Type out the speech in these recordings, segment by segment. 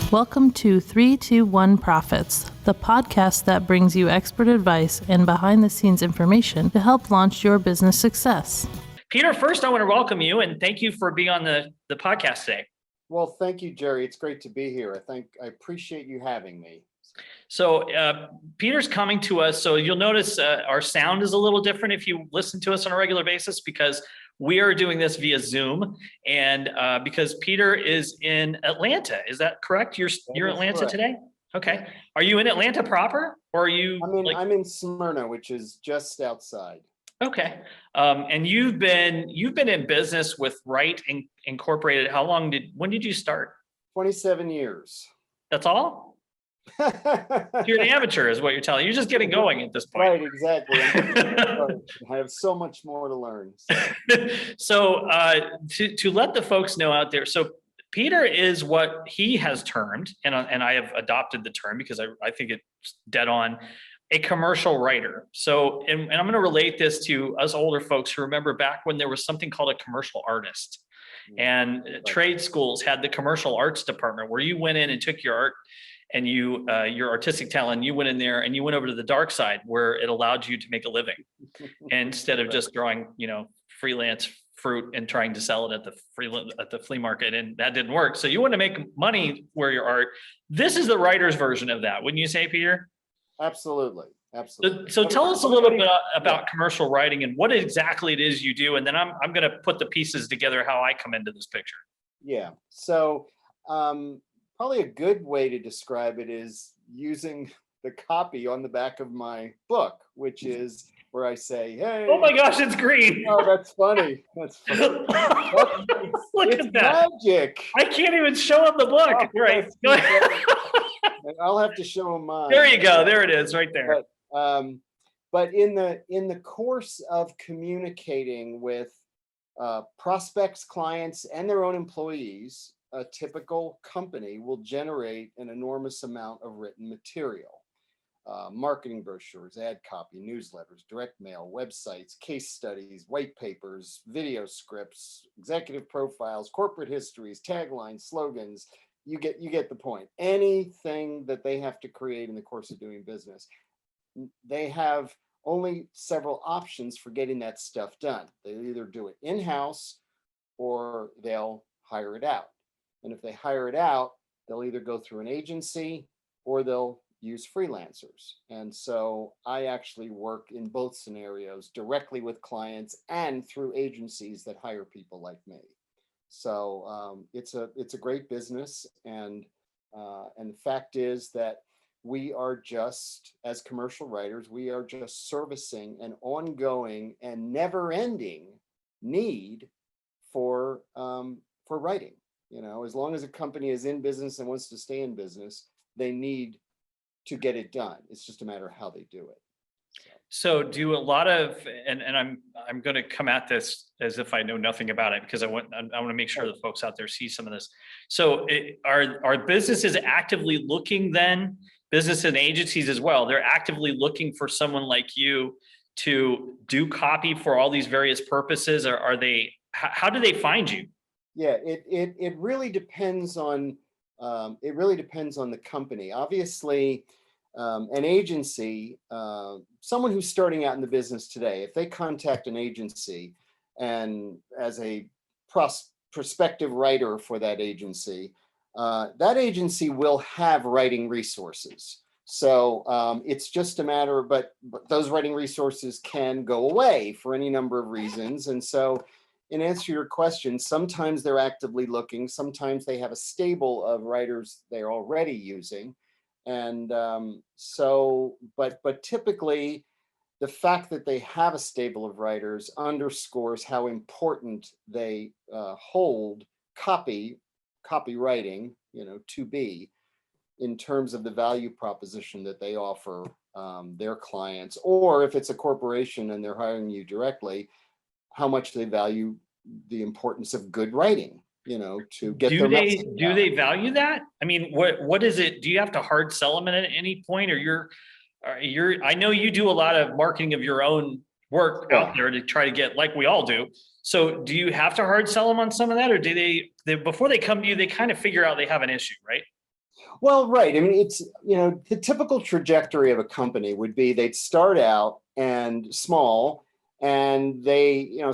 Welcome to 321 Profits, the podcast that brings you expert advice and behind-the-scenes information to help launch your business success. Peter, first I want to welcome you and thank you for being on the podcast today. Well, thank you, Gery. It's great to be here. I appreciate you having me. So Peter's coming to us. So you'll notice our sound is a little different if you listen to us on a regular basis because we are doing this via Zoom and because Peter is in Atlanta. Is that correct? You're in Atlanta correct. Today? Okay. Are you in Atlanta proper or are you? I'm in Smyrna, which is just outside. Okay. And you've been in business with Write Incorporated. When did you start? 27 years. That's all? You're an amateur is what you're telling. You're just getting going at this point. Right, exactly. I have so much more to learn. So to let the folks know out there, so Peter is what he has termed, and I have adopted the term because I think it's dead on, a commercial writer. So, and I'm going to relate this to us older folks who remember back when there was something called a commercial artist. And trade schools had the commercial arts department where you went in and took your art and your artistic talent, you went in there and you went over to the dark side where it allowed you to make a living instead of just drawing, freelance fruit and trying to sell it at the flea market. And that didn't work. So you want to make money where your art. This is the writer's version of that. Wouldn't you say, Peter? Absolutely. So tell us a little bit about commercial writing and what exactly it is you do. And then I'm going to put the pieces together how I come into this picture. Yeah. So probably a good way to describe it is using the copy on the back of my book, which is where I say, hey. Oh my gosh, it's green. Oh, that's funny. That's funny. Look it's at that. Magic. I can't even show him the book. Oh, right. I'll have to show him mine. There you go. There it is right there. But in the course of communicating with prospects, clients, and their own employees, a typical company will generate an enormous amount of written material. Marketing brochures, ad copy, newsletters, direct mail, websites, case studies, white papers, video scripts, executive profiles, corporate histories, taglines, slogans. You get the point. Anything that they have to create in the course of doing business, they have only several options for getting that stuff done. They'll either do it in-house or they'll hire it out. And if they hire it out, they'll either go through an agency or they'll use freelancers. And so I actually work in both scenarios, directly with clients and through agencies that hire people like me. So it's a great business, and the fact is that we are just, as commercial writers, we are just servicing an ongoing and never-ending need for writing. As long as a company is in business and wants to stay in business, they need to get it done. It's just a matter of how they do it. So do a lot of, and I'm going to come at this as if I know nothing about it because I want to make sure the folks out there see some of this. So are businesses actively looking then, business and agencies as well, they're actively looking for someone like you to do copy for all these various purposes, or how do they find you? Yeah, it really depends on the company. Obviously, an agency, someone who's starting out in the business today, if they contact an agency and as a prospective writer for that agency will have writing resources. So it's just a matter of, but those writing resources can go away for any number of reasons. And so in answer to your question, sometimes they're actively looking, sometimes they have a stable of writers they're already using. And but typically the fact that they have a stable of writers underscores how important they hold copywriting, to be in terms of the value proposition that they offer their clients, or if it's a corporation and they're hiring you directly, how much they value the importance of good writing, to get do they value that? I mean, what is it? Do you have to hard sell them at any point, or I know you do a lot of marketing of your own work out there to try to get, like we all do. So do you have to hard sell them on some of that, or do they before they come to you, they kind of figure out they have an issue, right? Well, right. I mean, it's, the typical trajectory of a company would be they'd start out and small, and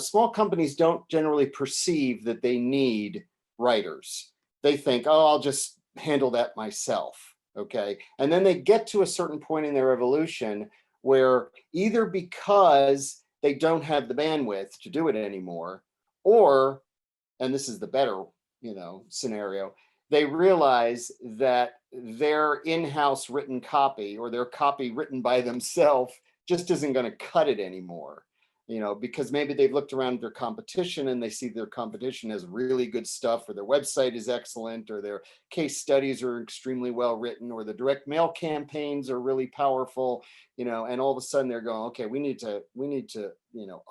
small companies don't generally perceive that they need writers. They think, oh, I'll just handle that myself. Okay. And then they get to a certain point in their evolution where either because they don't have the bandwidth to do it anymore, or, and this is the better, scenario, they realize that their in-house written copy or their copy written by themselves just isn't going to cut it anymore. Because maybe they've looked around at their competition and they see their competition has really good stuff, or their website is excellent, or their case studies are extremely well written, or the direct mail campaigns are really powerful, and all of a sudden they're going, okay, we need to,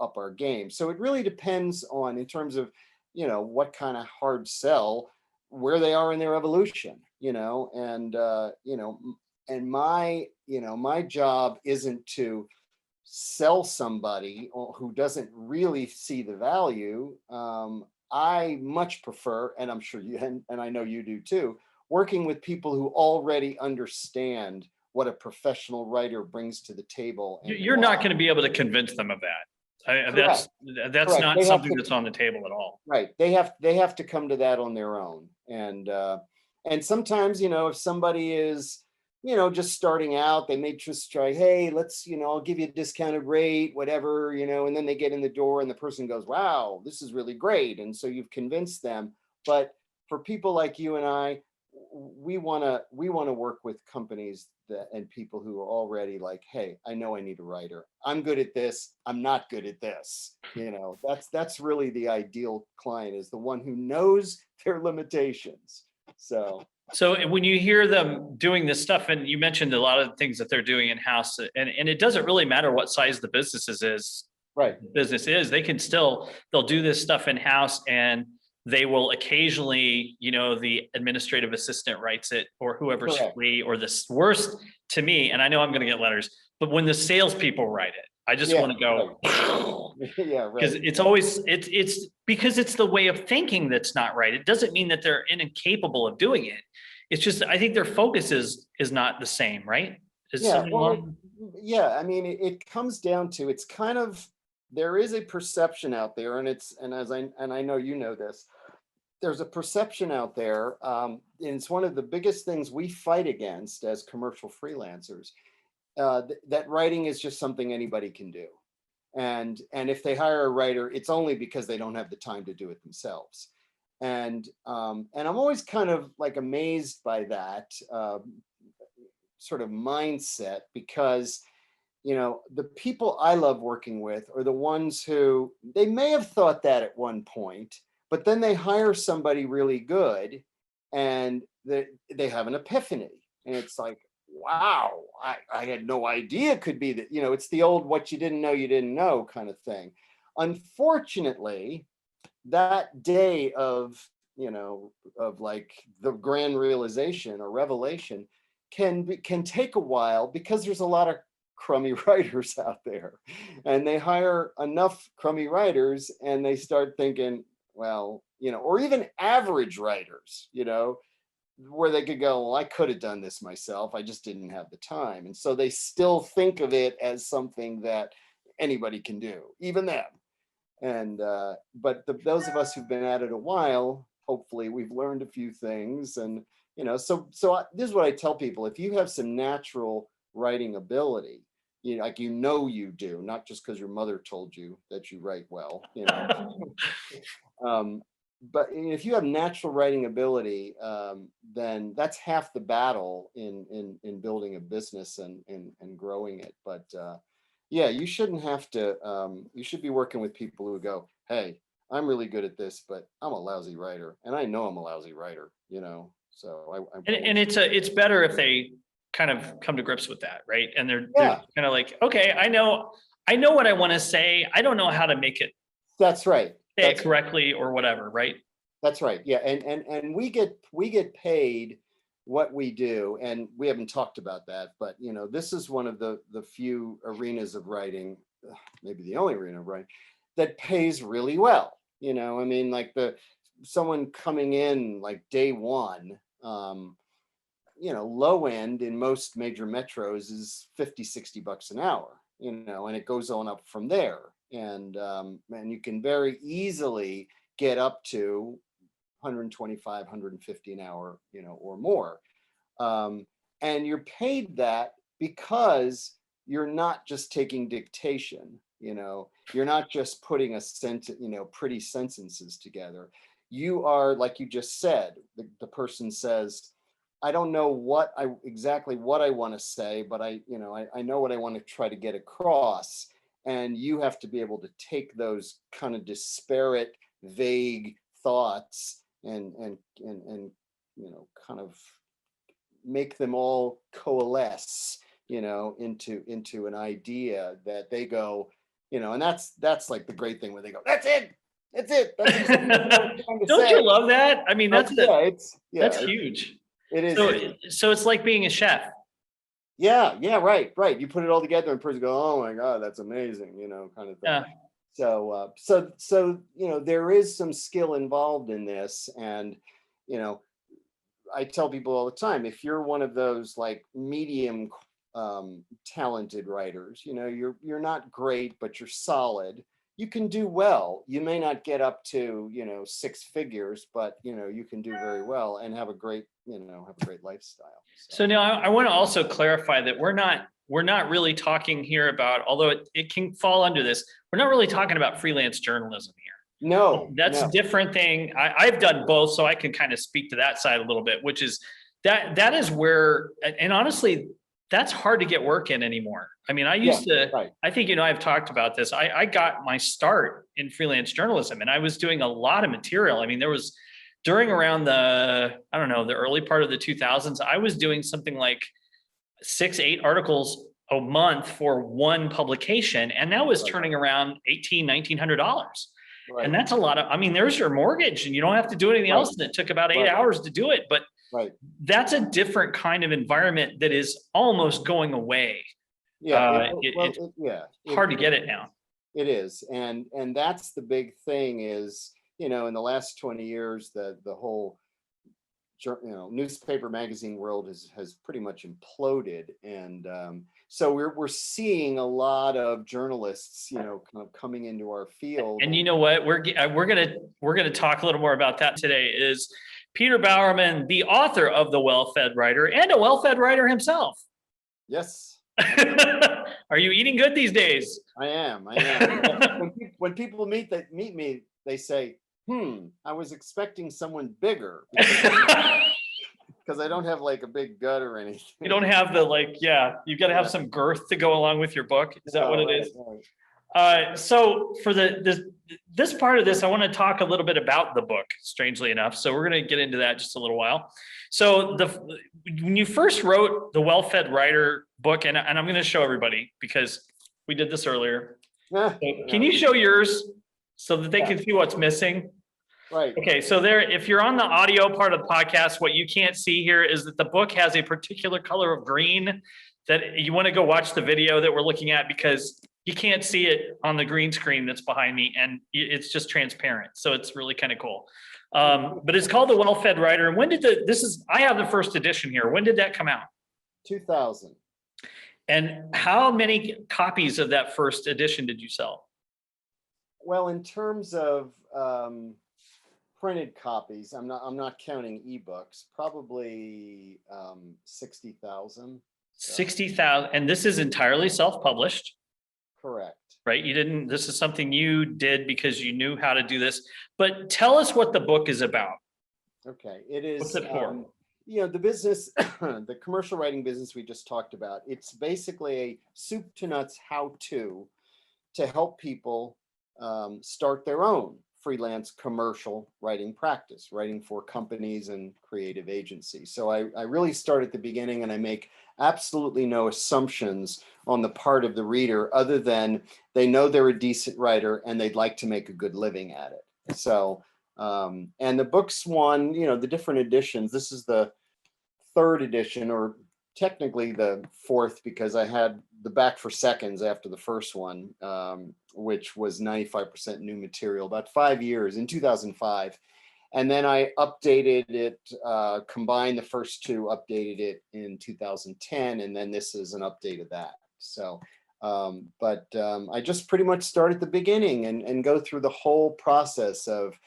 up our game. So it really depends on, in terms of, what kind of hard sell, where they are in their evolution, and my job isn't to sell somebody who doesn't really see the value. I much prefer, and I'm sure you, and I know you do too, working with people who already understand what a professional writer brings to the table. And You're not going to be able to convince them of that. Correct. That's Correct. not something that's on the table at all. Right. They have to come to that on their own. And sometimes, if somebody is, just starting out, they may just try, hey, let's, I'll give you a discounted rate, whatever, and then they get in the door and the person goes, wow, this is really great. And so you've convinced them. But for people like you and I, we want to work with companies and people who are already like, hey, I know I need a writer. I'm good at this. I'm not good at this. That's really the ideal client, is the one who knows their limitations. So when you hear them doing this stuff, and you mentioned a lot of the things that they're doing in-house, and it doesn't really matter what size the business is, right. They'll do this stuff in-house, and they will occasionally, the administrative assistant writes it, or whoever's Correct. free, or the worst to me, and I know I'm going to get letters, but when the salespeople write it, I just want to go, right. Yeah, right. because it's always, it's because it's the way of thinking that's not right. It doesn't mean that they're incapable of doing it. It's just, I think their focus is not the same, right? Yeah. I mean, it comes down to, it's kind of, there is a perception out there, and I know you know this, there's a perception out there, and it's one of the biggest things we fight against as commercial freelancers, that writing is just something anybody can do. And if they hire a writer, it's only because they don't have the time to do it themselves. And I'm always kind of like amazed by that sort of mindset, because the people I love working with are the ones who, they may have thought that at one point, but then they hire somebody really good and they have an epiphany. And it's like, wow, I had no idea it could be that, it's the old what you didn't know kind of thing. Unfortunately, that day of like the grand realization or revelation can take a while, because there's a lot of crummy writers out there, and they hire enough crummy writers and they start thinking, well, or even average writers, where they could go, well, I could have done this myself, I just didn't have the time. And so they still think of it as something that anybody can do, even them. And but those of us who've been at it a while, hopefully we've learned a few things. And so this is what I tell people: if you have some natural writing ability, you do, not just because your mother told you that you write well, but if you have natural writing ability, then that's half the battle in building a business and growing it. But yeah, you shouldn't have to. You should be working with people who go, hey, I'm really good at this, but I'm a lousy writer, and I know I'm a lousy writer. So it's better if they kind of come to grips with that, right? And they're kind of like, okay, I know what I want to say. I don't know how to make it. That's right. Say it correctly or whatever, right? That's right. Yeah, and we get paid what we do, and we haven't talked about that, but this is one of the few arenas of writing, maybe the only arena of writing, that pays really well. I mean, like someone coming in like day one, low end in most major metros is 50, $60 an hour, and it goes on up from there. And you can very easily get up to 125, 150 an hour, or more. And you're paid that because you're not just taking dictation, you're not just putting pretty sentences together. You are, like you just said, the person says, I don't know exactly what I want to say, but I know what I want to try to get across. And you have to be able to take those kind of disparate, vague thoughts and kind of make them all coalesce, into an idea that they go, and that's like the great thing where they go, that's it. That's exactly what I'm trying to Don't say. you love that? I mean, that's it's huge. It is. So it's like being a chef. Yeah, right. You put it all together and person go, oh my God, that's amazing, kind of thing. Yeah. So there is some skill involved in this. And, I tell people all the time, if you're one of those like medium talented writers, you're not great, but you're solid, you can do well. You may not get up to, 6 figures, but, you can do very well and have a great lifestyle. So now I want to also clarify that we're not really talking here about, although it can fall under this, we're not really talking about freelance journalism here. No, that's a different thing. I've done both, so I can kind of speak to that side a little bit, which is that is where, and honestly, that's hard to get work in anymore. I mean, I used to, right. I think, I've talked about this. I got my start in freelance journalism and I was doing a lot of material. I mean, there was around the early part of the 2000s, I was doing something like 6-8 articles a month for one publication. And that was turning around $1,800-$1,900. Right. And that's a lot of, I mean, there's your mortgage and you don't have to do anything else. And it took about 8 hours to do it. But that's a different kind of environment that is almost going away. It's hard to get it now. It is. And that's the big thing is, in the last 20 years, the whole, newspaper magazine world has pretty much imploded. And so we're seeing a lot of journalists, kind of coming into our field. And you know what? We're gonna talk a little more about that today. Is Peter Bowerman, the author of The Well-Fed Writer and a well-fed writer himself? Yes. Are you eating good these days? I am. When people meet me, they say, I was expecting someone bigger. Because I don't have like a big gut or anything. You don't have you've got to have some girth to go along with your book. Is that what it is? Right. So for this part of this, I want to talk a little bit about the book, strangely enough. So we're going to get into that just a little while. So when you first wrote the Well-Fed Writer book, and I'm going to show everybody because we did this earlier. So can you show yours so that they can see what's missing? Right. Okay, so if you're on the audio part of the podcast, what you can't see here is that the book has a particular color of green that you want to go watch the video that we're looking at because you can't see it on the green screen that's behind me and it's just transparent. So it's really kind of cool. But it's called The Well-Fed Writer. And when did I have the first edition here. When did that come out? 2000. And how many copies of that first edition did you sell? Well, in terms of printed copies, I'm not counting ebooks, probably 60,000. 60,000, and this is entirely self-published. Correct. Right? This is something you did because you knew how to do this, but tell us what the book is about. Okay. It is. What's it for? The business, the commercial writing business we just talked about, it's basically a soup to nuts how-to help people start their own freelance commercial writing practice, writing for companies and creative agencies. So I really start at the beginning and I make absolutely no assumptions on the part of the reader other than they know they're a decent writer and they'd like to make a good living at it. So, and the book's won, the different editions. This is the 3rd edition, or technically the 4th, because I had the back for seconds after the first one, which was 95% new material, about 5 years in 2005. And then I updated it, combined the first two, updated it in 2010, and then this is an update of that. So, I just pretty much start at the beginning and go through the whole process of,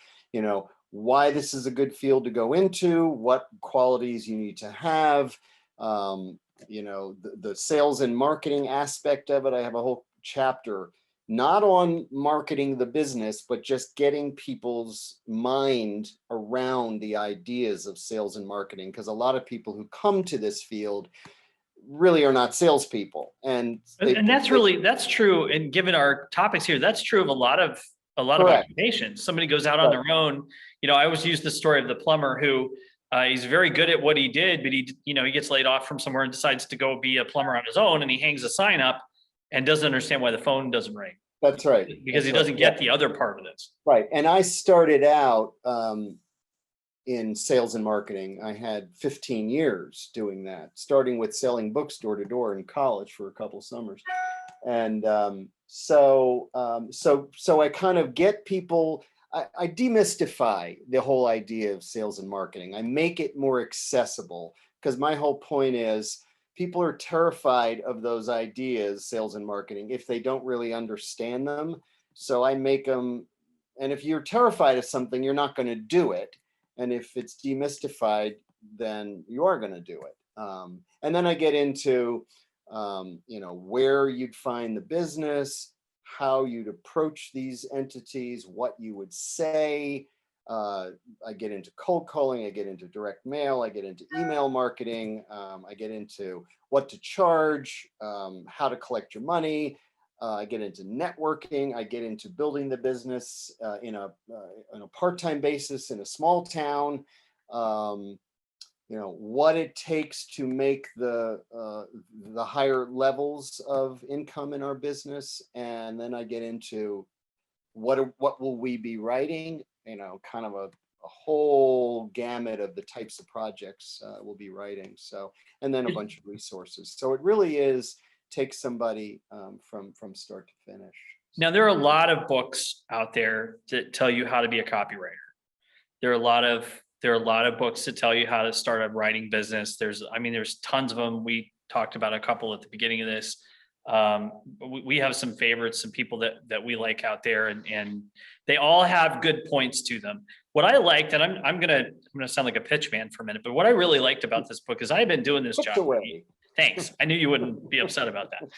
why this is a good field to go into, what qualities you need to have, the sales and marketing aspect of it. I have a whole chapter not on marketing the business, but just getting people's mind around the ideas of sales and marketing. Because a lot of people who come to this field really are not salespeople. And that's true. And given our topics here, that's true of a lot of occupations. Somebody goes out on their own. I always use the story of the plumber who he's very good at what he did, but he gets laid off from somewhere and decides to go be a plumber on his own, and he hangs a sign up and doesn't understand why the phone doesn't ring. That's right. Because he doesn't get the other part of this. Right. And I started out in sales and marketing. I had 15 years doing that, starting with selling books door to door in college for a couple summers. And so I kind of get people, I demystify the whole idea of sales and marketing. I make it more accessible, because my whole point is, people are terrified of those ideas, sales and marketing, if they don't really understand them. So I make them, and if you're terrified of something, you're not going to do it. And if it's demystified, then you are going to do it. And then I get into, where you'd find the business, how you'd approach these entities, what you would say. I get into cold calling, I get into direct mail, I get into email marketing, I get into what to charge, how to collect your money, I get into networking, I get into building the business in a part-time basis in a small town, what it takes to make the higher levels of income in our business. And then I get into what will we be writing, kind of a whole gamut of the types of projects we'll be writing. So, and then a bunch of resources. So it really is take somebody from start to finish. Now, there are a lot of books out there that tell you how to be a copywriter. There are a lot of books that tell you how to start a writing business. There's tons of them. We talked about a couple at the beginning of this. We have some favorites, some people that we like out there, and they all have good points to them. What I liked, and I'm gonna sound like a pitch man for a minute, but what I really liked about this book is I've been doing this job. Thanks. I knew you wouldn't be upset about that.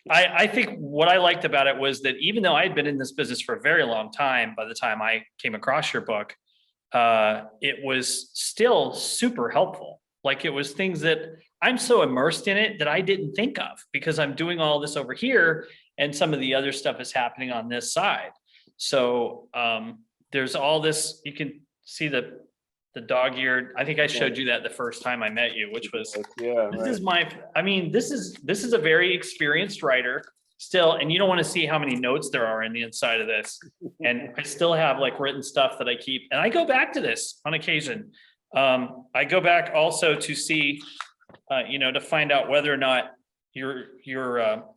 I think what I liked about it was that even though I had been in this business for a very long time, by the time I came across your book, it was still super helpful. Like, it was things that I'm so immersed in it that I didn't think of, because I'm doing all this over here and some of the other stuff is happening on this side. So there's all this, you can see the dog-eared, I think I showed you that the first time I met you, which was, this is a very experienced writer still, and you don't want to see how many notes there are in the inside of this. And I still have written stuff that I keep, and I go back to this on occasion. I go back also to see, to find out whether or not your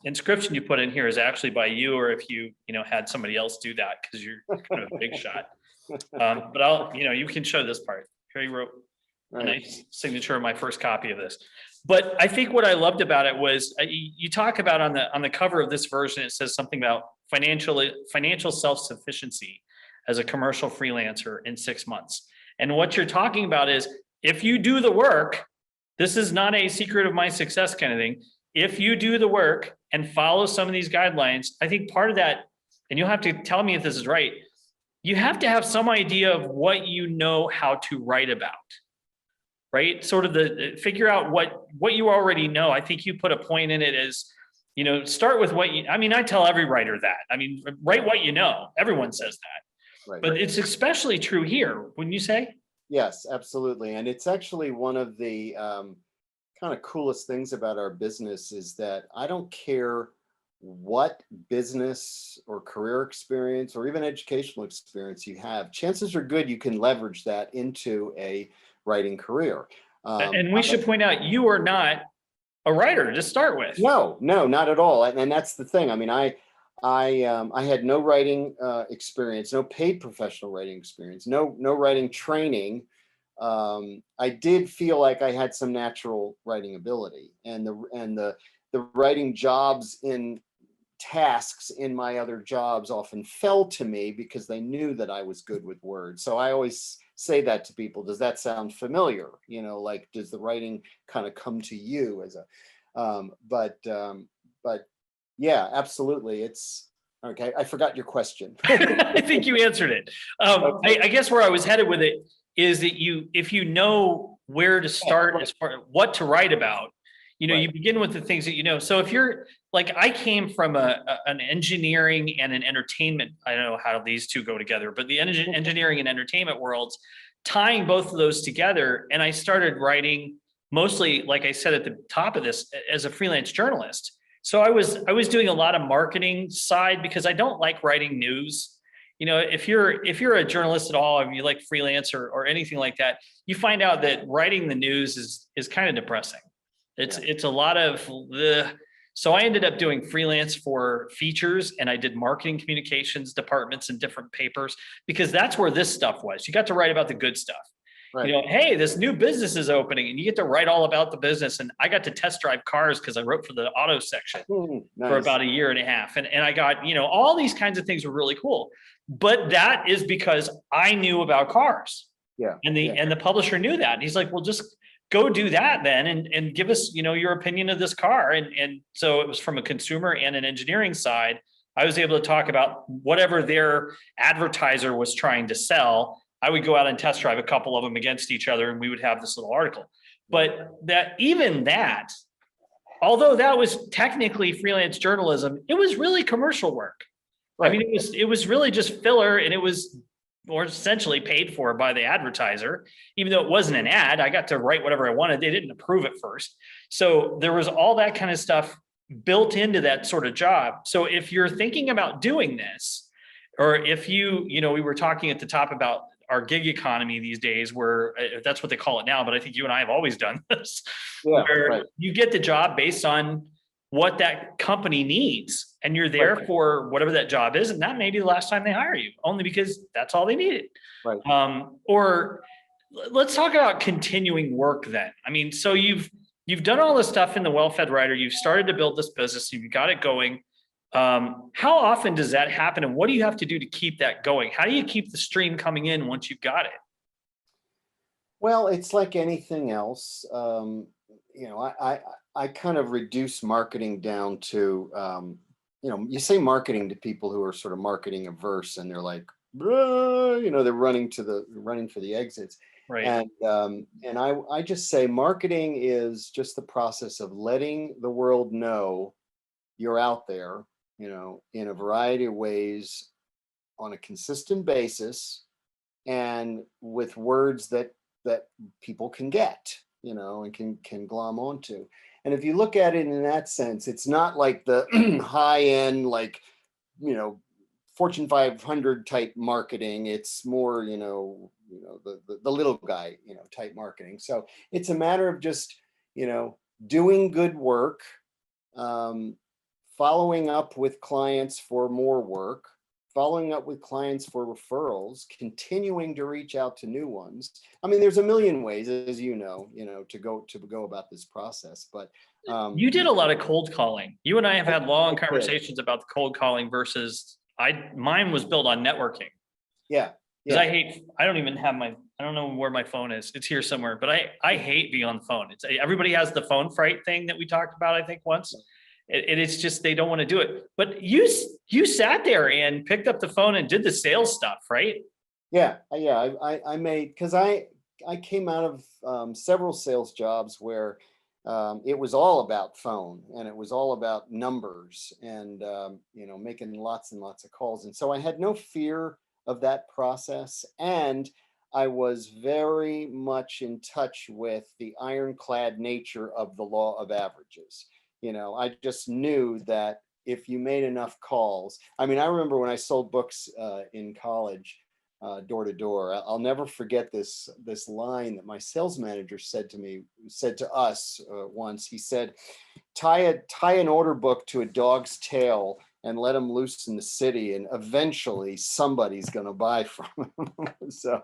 inscription you put in here is actually by you, or if you had somebody else do that, because you're kind of a big shot. But you can show this part. Here you wrote a nice signature of my first copy of this. But I think what I loved about it was you talk about on the cover of this version, it says something about financial self-sufficiency as a commercial freelancer in 6 months. And what you're talking about is, if you do the work, this is not a secret of my success kind of thing. If you do the work and follow some of these guidelines, I think part of that, and you'll have to tell me if this is right, you have to have some idea of what you know how to write about, right? Sort of figure out what you already know. I think you put a point in it as, start with I tell every writer that. Write what you know. Everyone says that. Right. But it's especially true here, wouldn't you say? Yes, absolutely. And it's actually one of the kind of coolest things about our business is that I don't care what business or career experience or even educational experience you have. Chances are good you can leverage that into a writing career. And we should point out, you are not a writer to start with. No, not at all. And that's the thing. I had no writing experience, no paid professional writing experience, no writing training. I did feel like I had some natural writing ability, and the writing jobs in tasks in my other jobs often fell to me because they knew that I was good with words. So I always say that to people. Does that sound familiar? You know, like, does the writing kind of come to you as a, but yeah, absolutely. It's okay. I forgot your question. I think you answered it. I guess where I was headed with it is that if you know where to start as far what to write about, you begin with the things that you know. So if you're like, I came from an engineering and an entertainment, I don't know how these two go together, but the engineering and entertainment worlds, tying both of those together. And I started writing mostly, like I said at the top of this, as a freelance journalist. So I was doing a lot of marketing side because I don't like writing news. If you're a journalist at all, if you like freelance or anything like that, you find out that writing the news is kind of depressing. It's a lot of the. So I ended up doing freelance for features, and I did marketing communications departments in different papers because that's where this stuff was. You got to write about the good stuff. Right. Hey, this new business is opening, and you get to write all about the business. And I got to test drive cars because I wrote for the auto section for about a year and a half. And I got, all these kinds of things were really cool. But that is because I knew about cars. Yeah. And the publisher knew that. And he's like, well, just go do that then and give us, your opinion of this car. And so it was from a consumer and an engineering side. I was able to talk about whatever their advertiser was trying to sell. I would go out and test drive a couple of them against each other, and we would have this little article. But although that was technically freelance journalism, it was really commercial work. Right. I mean, it was really just filler, and it was more essentially paid for by the advertiser. Even though it wasn't an ad, I got to write whatever I wanted. They didn't approve it first. So there was all that kind of stuff built into that sort of job. So if you're thinking about doing this, or if we were talking at the top about our gig economy these days, where that's what they call it now, but I think you and I have always done this, where you get the job based on what that company needs, and you're there for whatever that job is, and that may be the last time they hire you, only because that's all they needed. Right. Or let's talk about continuing work then. I mean, so you've done all this stuff in the well-fed writer, you've started to build this business, you've got it going. How often does that happen, and what do you have to do to keep that going? How do you keep the stream coming in once you've got it? Well, it's like anything else. I kind of reduce marketing down to, you say marketing to people who are sort of marketing averse, and they're like, they're running for the exits. Right. And I just say marketing is just the process of letting the world know you're out there, in a variety of ways on a consistent basis, and with words that people can get, and can glom onto. And if you look at it in that sense, it's not like the high end, like, Fortune 500 type marketing. It's more, the little guy, type marketing. So it's a matter of just, doing good work, following up with clients for more work, following up with clients for referrals, continuing to reach out to new ones. I mean, there's a million ways, as to go about this process. But you did a lot of cold calling. You and I have had long conversations about the cold calling versus mine was built on networking. Yeah. Because I don't even have I don't know where my phone is. It's here somewhere, but I hate being on the phone. Everybody has the phone fright thing that we talked about, I think, once. It's just, they don't want to do it. But you sat there and picked up the phone and did the sales stuff, right? Yeah. I made, because I came out of several sales jobs where it was all about phone, and it was all about numbers, and making lots and lots of calls. And so I had no fear of that process, and I was very much in touch with the ironclad nature of the law of averages. I just knew that if you made enough calls, I mean, I remember when I sold books in college, door to door, I'll never forget this line that my sales manager said to us once. He said, tie an order book to a dog's tail and let them loose in the city, and eventually somebody's going to buy from them. So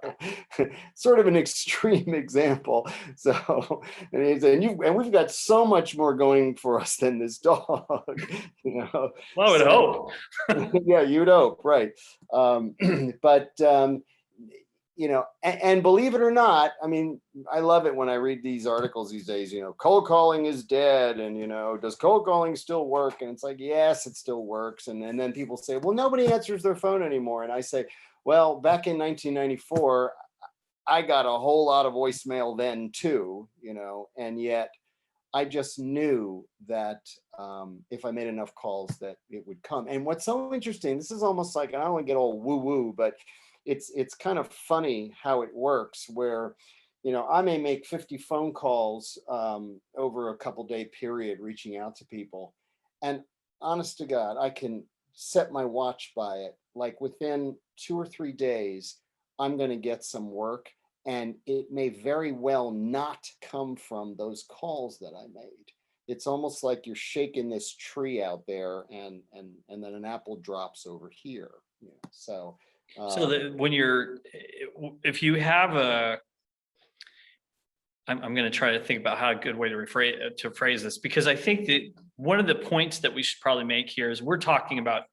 sort of an extreme example. So, and we've got so much more going for us than this dog, you know. Well, I would hope. Yeah, you'd hope, right? But you know, and believe it or not, I mean, I love it when I read these articles these days, you know, cold calling is dead, and, you know, does cold calling still work? And it's like, yes, it still works. And then people say, well, nobody answers their phone anymore. And I say, well, back in 1994, I got a whole lot of voicemail then too, you know, and yet I just knew that if I made enough calls that it would come. And what's so interesting, this is almost like, and I don't want to get all woo woo, but it's kind of funny how it works where, you know, I may make 50 phone calls over a couple day period reaching out to people. And honest to God, I can set my watch by it. Like within 2 or 3 days, I'm going to get some work. And it may very well not come from those calls that I made. It's almost like you're shaking this tree out there, and then an apple drops over here. You know, so When if you have I'm going to try to think about how a good way to phrase this, because I think that one of the points that we should probably make here is we're talking about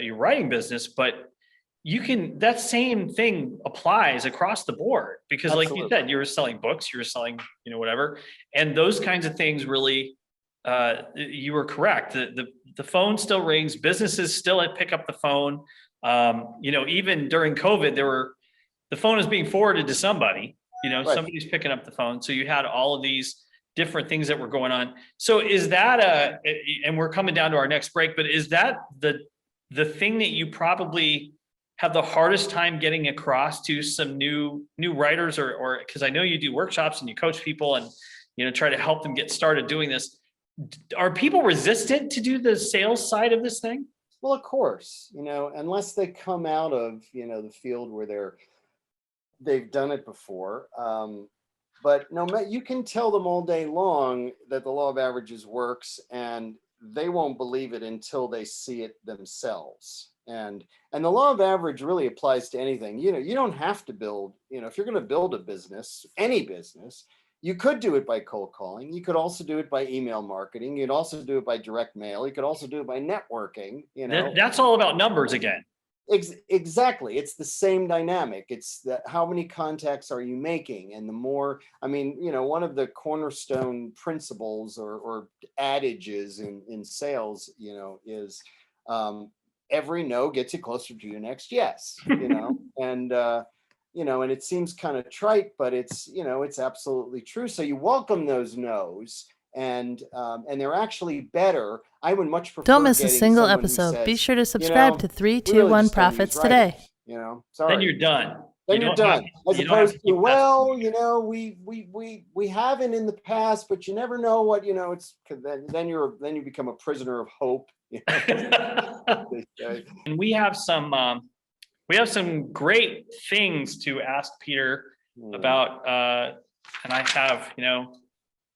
your writing business, but that same thing applies across the board, because like you said, you were selling books, you were selling, you know, whatever, and those kinds of things really, you were correct. The phone still rings, businesses still pick up the phone. You know, even during COVID, the phone is being forwarded to somebody, you know, somebody's picking up the phone. So you had all of these different things that were going on. So is that and we're coming down to our next break, but is that the thing that you probably have the hardest time getting across to some new writers, or because I know you do workshops and you coach people and, you know, try to help them get started doing this. Are people resistant to do the sales side of this thing? well, of course, you know, unless they come out of, you know, the field where they've done it before. But no matter, you can tell them all day long that the law of averages works, and they won't believe it until they see it themselves. And the law of average really applies to anything. You know, you don't have to build, you know, if you're going to build a business, any business, you could do it by cold calling. You could also do it by email marketing. You'd also do it by direct mail. You could also do it by networking, you know. That's all about numbers again. Exactly. It's the same dynamic. It's how many contacts are you making? And the more, I mean, you know, one of the cornerstone principles or adages in sales, you know, is every no gets you closer to your next yes, you know, and, you know, and it seems kind of trite, but it's, you know, it's absolutely true. So you welcome those no's, and they're actually better. I would much prefer. Don't miss a single episode. Be sure to subscribe to 321 Profits today. You know, sorry. Then you're done. Then you're done. As opposed to, well, you know, we haven't in the past, but you never know what, you know, it's then you become a prisoner of hope. You know? And we have some great things to ask Peter about. And I have, you know,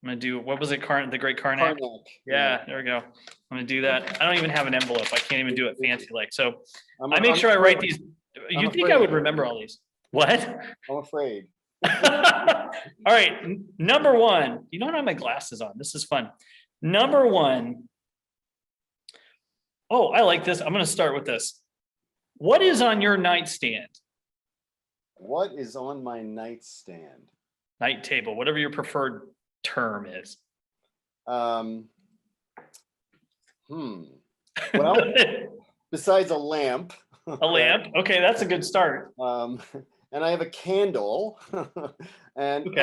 I'm going to do, what was it? The Great Karnak? Yeah, there we go. I'm going to do that. I don't even have an envelope. I can't even do it fancy like. So I make sure I write these. You think I would remember all these? What? I'm afraid. All right. Number one, you don't have my glasses on. This is fun. Number one. Oh, I like this. I'm going to start with this. What is on your nightstand? What is on my nightstand? Night table, whatever your preferred term is. Well, besides a lamp. A lamp. Okay, that's a good start. And I have a candle. and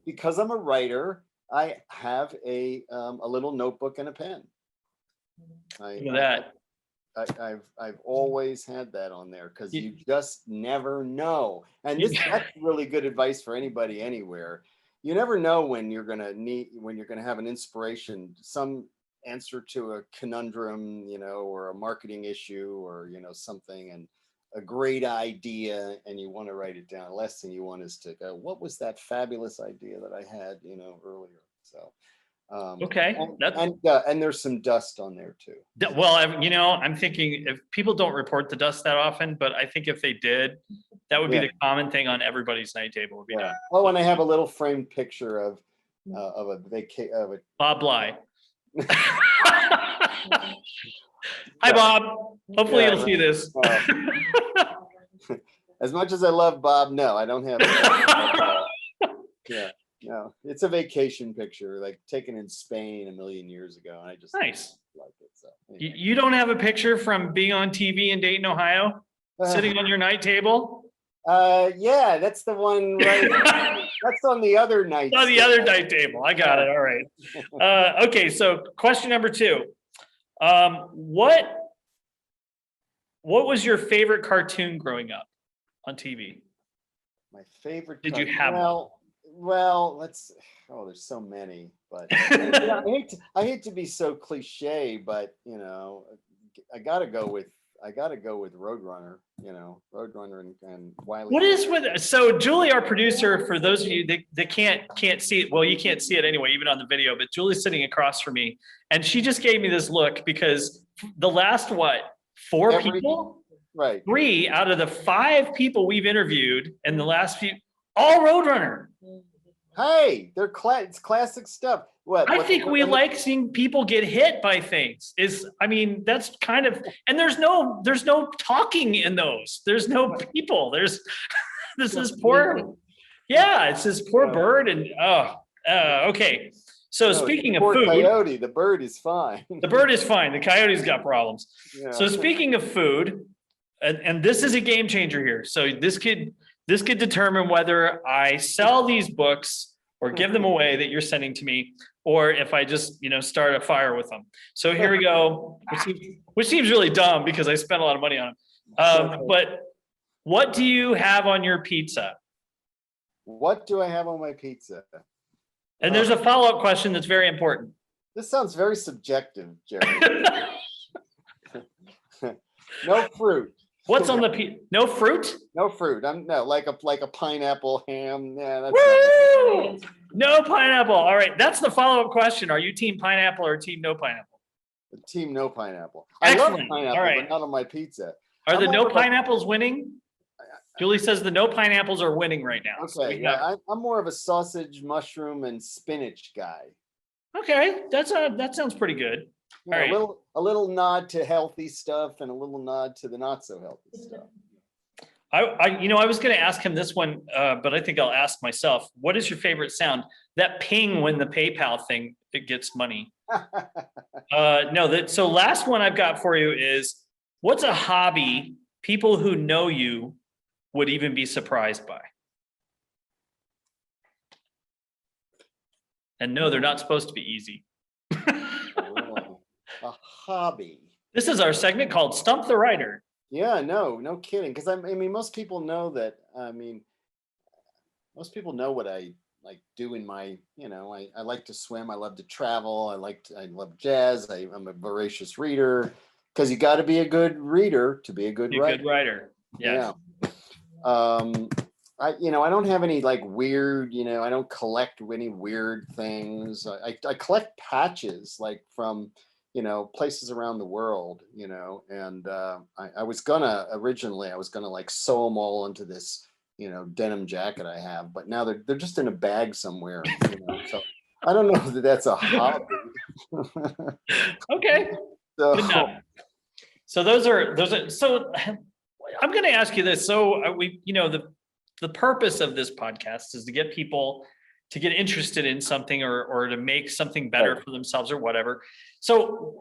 because I'm a writer, I have a little notebook and a pen. Look at that. I've always had that on there, because you just never know. And that's really good advice for anybody anywhere. You never know when you're gonna have an inspiration, some answer to a conundrum, you know, or a marketing issue, or, you know, something, and a great idea, and you want to write it down. The last thing you want is to go, what was that fabulous idea that I had, you know, earlier? So Okay. And there's some dust on there too. Well, I'm thinking if people don't report the dust that often, but I think if they did, that would be the common thing on everybody's night table would be done. Oh, and I have a little framed picture of a Bob Bly. Hi, Bob. Hopefully you'll see this. As much as I love Bob, no, I don't have yeah, no, it's a vacation picture, like taken in Spain a million years ago, and I just nice. Like it. So anyway. You don't have a picture from being on TV in Dayton, Ohio, sitting on your night table? Yeah, that's the one. Right. That's on the other night. On the other night table. I got it. All right. Okay. So question number 2. What was your favorite cartoon growing up on TV? My favorite. Did you have one? Well, there's so many, but I hate to be so cliche, but I gotta go with Roadrunner. Roadrunner and Wile E. What is with so Julie, our producer, for those of you that can't see it, well, you can't see it anyway, even on the video, but Julie's sitting across from me, and she just gave me this look because the last 4 people, right? 3 out of the 5 people we've interviewed in the last few, all Roadrunner. Hey, it's classic stuff. I think we like seeing people get hit by things. That's kind of, and there's no talking in those. There's no people. It's this poor bird. And okay. So speaking of food, coyote, the bird is fine. The bird is fine. The coyote's got problems. Yeah. So speaking of food, and this is a game changer here. So this could determine whether I sell these books or give them away that you're sending to me, or if I just, start a fire with them. So here we go, which seems really dumb because I spent a lot of money on them. But what do you have on your pizza? What do I have on my pizza? And there's a follow-up question that's very important. This sounds very subjective, Gery. No fruit. What's on the pizza? No fruit? No fruit. Like a pineapple, ham. Yeah, that's Woo! No pineapple. All right, that's the follow-up question. Are you team pineapple or team no pineapple? Team no pineapple. Excellent. I love pineapple, but not on my pizza. Are the no pineapples winning? Julie says the no pineapples are winning right now. Okay, so I'm more of a sausage, mushroom, and spinach guy. Okay, that sounds pretty good. All right. A little nod to healthy stuff and a little nod to the not so healthy stuff. I was going to ask him this one, but I think I'll ask myself. What is your favorite sound? That ping when the PayPal thing it gets money. So last one I've got for you is, what's a hobby people who know you would even be surprised by? And no, they're not supposed to be easy. A hobby. This is our segment called Stump the Writer. Yeah, no kidding. Because most people know that. Most people know what I like do in my. I like to swim. I love to travel. I love jazz. I'm a voracious reader. Because you got to be a good reader to be a good writer. Good writer. Yes. Yeah. I don't have any weird. I don't collect any weird things. I collect patches from. Places around the world, and I was gonna sew them all into this, denim jacket I have, but now they're just in a bag somewhere, so I don't know that that's a hobby. Okay. So those are, so I'm going to ask you this. So the purpose of this podcast is to get people to get interested in something or to make something better for themselves or whatever. So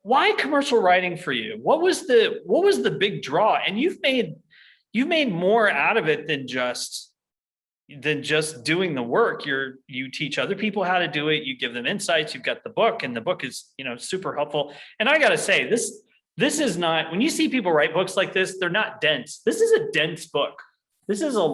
why commercial writing for you? What was the big draw? And you've made more out of it than just doing the work. You teach other people how to do it. You give them insights. You've got the book, and the book is, super helpful. And I got to say, this is not, when you see people write books like this, they're not dense. This is a dense book. This isn't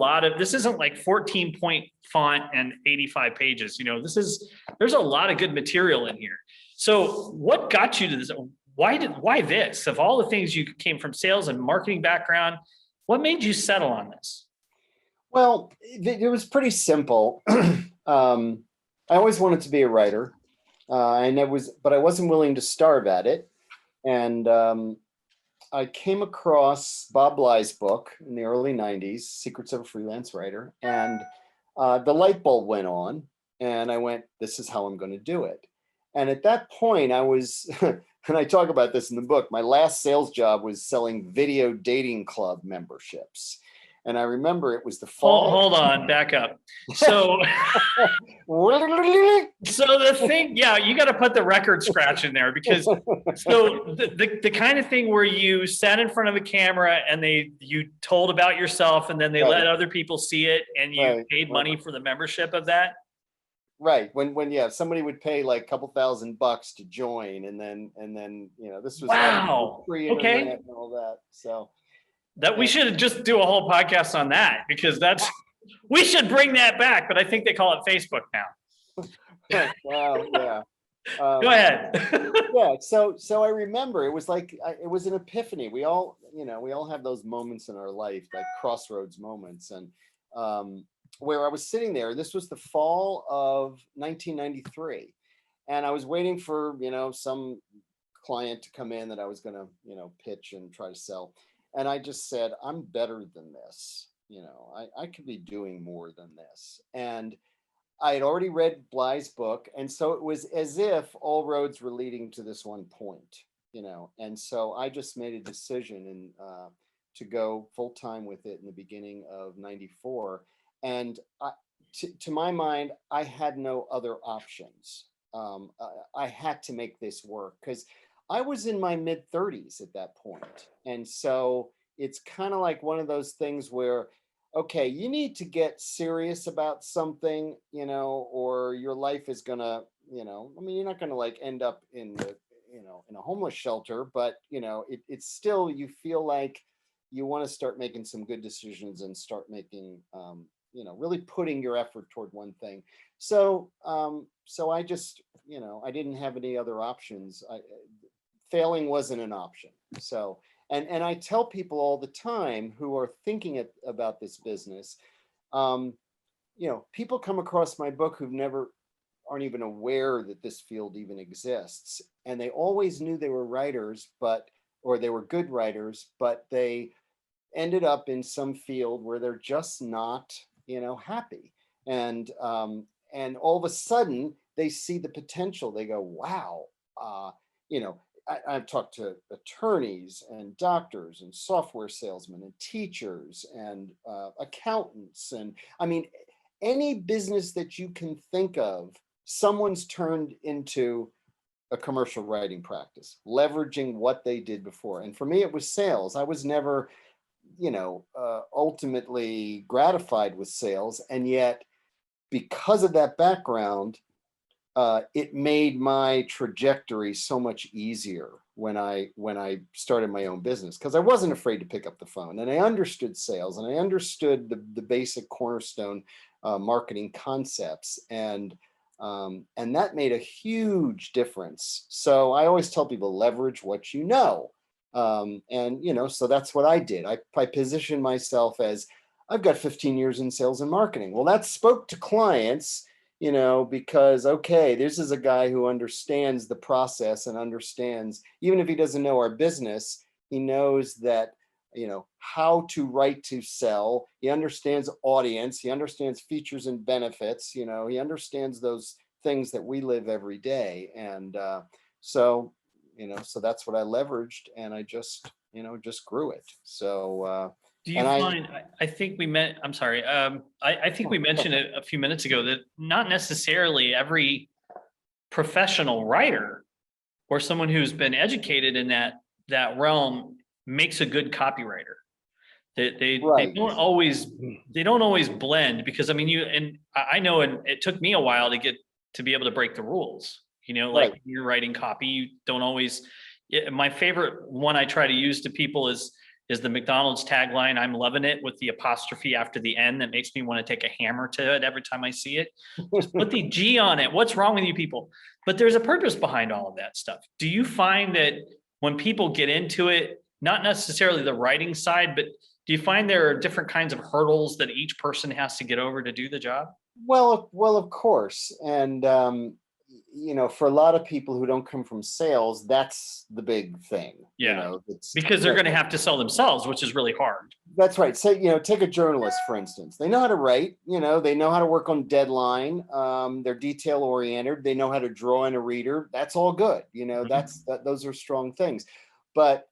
like 14-point font and 85 pages. There's a lot of good material in here. So what got you to this? Why this? Of all the things, you came from sales and marketing background, what made you settle on this? Well, it was pretty simple. I always wanted to be a writer. but I wasn't willing to starve at it. And I came across Bob Bly's book in the early 90s, Secrets of a Freelance Writer. And the light bulb went on and I went, this is how I'm going to do it. And at that point I was, and I talk about this in the book, my last sales job was selling video dating club memberships. And I remember it was the fall. Hold on, back up. So, so the thing, yeah, you got to put the record scratch in there because so the kind of thing where you sat in front of a camera and you told about yourself and then they let other people see it and you paid money for the membership of that. Right. When yeah, somebody would pay like a couple $1,000 to join, and then this was wow. free internet and all that. So that we should just do a whole podcast on that because we should bring that back, but I think they call it Facebook now. Wow, yeah. Go ahead. Yeah. So I remember it was like it was an epiphany. We all have those moments in our life, like crossroads moments, and where I was sitting there. This was the fall of 1993, and I was waiting for some client to come in that I was going to pitch and try to sell. And I just said, I'm better than this. I could be doing more than this. And I had already read Bly's book. And so it was as if all roads were leading to this one point, and so I just made a decision to go full time with it in the beginning of 94. And to my mind, I had no other options. I had to make this work because I was in my mid 30s at that point. And so it's kind of like one of those things where, okay, you need to get serious about something, or your life is gonna, you're not gonna like end up in in a homeless shelter, but it's still, you feel like you want to start making some good decisions and start making, really putting your effort toward one thing. So, I just, I didn't have any other options. Failing wasn't an option. So, and I tell people all the time who are thinking about this business, people come across my book who've aren't even aware that this field even exists. And they always knew they were writers, or they were good writers, but they ended up in some field where they're just not, happy. And all of a sudden they see the potential. They go, wow, I've talked to attorneys and doctors and software salesmen and teachers and accountants. And I mean, any business that you can think of, someone's turned into a commercial writing practice, leveraging what they did before. And for me, it was sales. I was never, ultimately gratified with sales. And yet, because of that background, it made my trajectory so much easier when I started my own business, because I wasn't afraid to pick up the phone, and I understood sales, and I understood the basic cornerstone marketing concepts, and that made a huge difference. So I always tell people, leverage what you know, and so that's what I did. I positioned myself as, I've got 15 years in sales and marketing. Well, that spoke to clients, because, okay, this is a guy who understands the process and understands, even if he doesn't know our business, he knows that, how to write to sell. He understands audience. He understands features and benefits. He understands those things that we live every day. And so that's what I leveraged, and I just grew it. So, do you find, I think we met, I'm sorry. I think we mentioned it a few minutes ago that not necessarily every professional writer or someone who's been educated in that realm makes a good copywriter. They don't always blend, because I mean, I know, and it took me a while to be able to break the rules, like when you're writing copy, you don't always, my favorite one I try to use to people is the McDonald's tagline, "I'm loving it," with the apostrophe after the N that makes me want to take a hammer to it every time I see it. Just put the G on it. What's wrong with you people? But there's a purpose behind all of that stuff. Do you find that when people get into it, not necessarily the writing side, but do you find there are different kinds of hurdles that each person has to get over to do the job? Well, of course. And, for a lot of people who don't come from sales, that's the big thing. Yeah. Because they're going to have to sell themselves, which is really hard. That's right. So, take a journalist, for instance. They know how to write, they know how to work on deadline. They're detail oriented. They know how to draw in a reader. That's all good. Those are strong things, but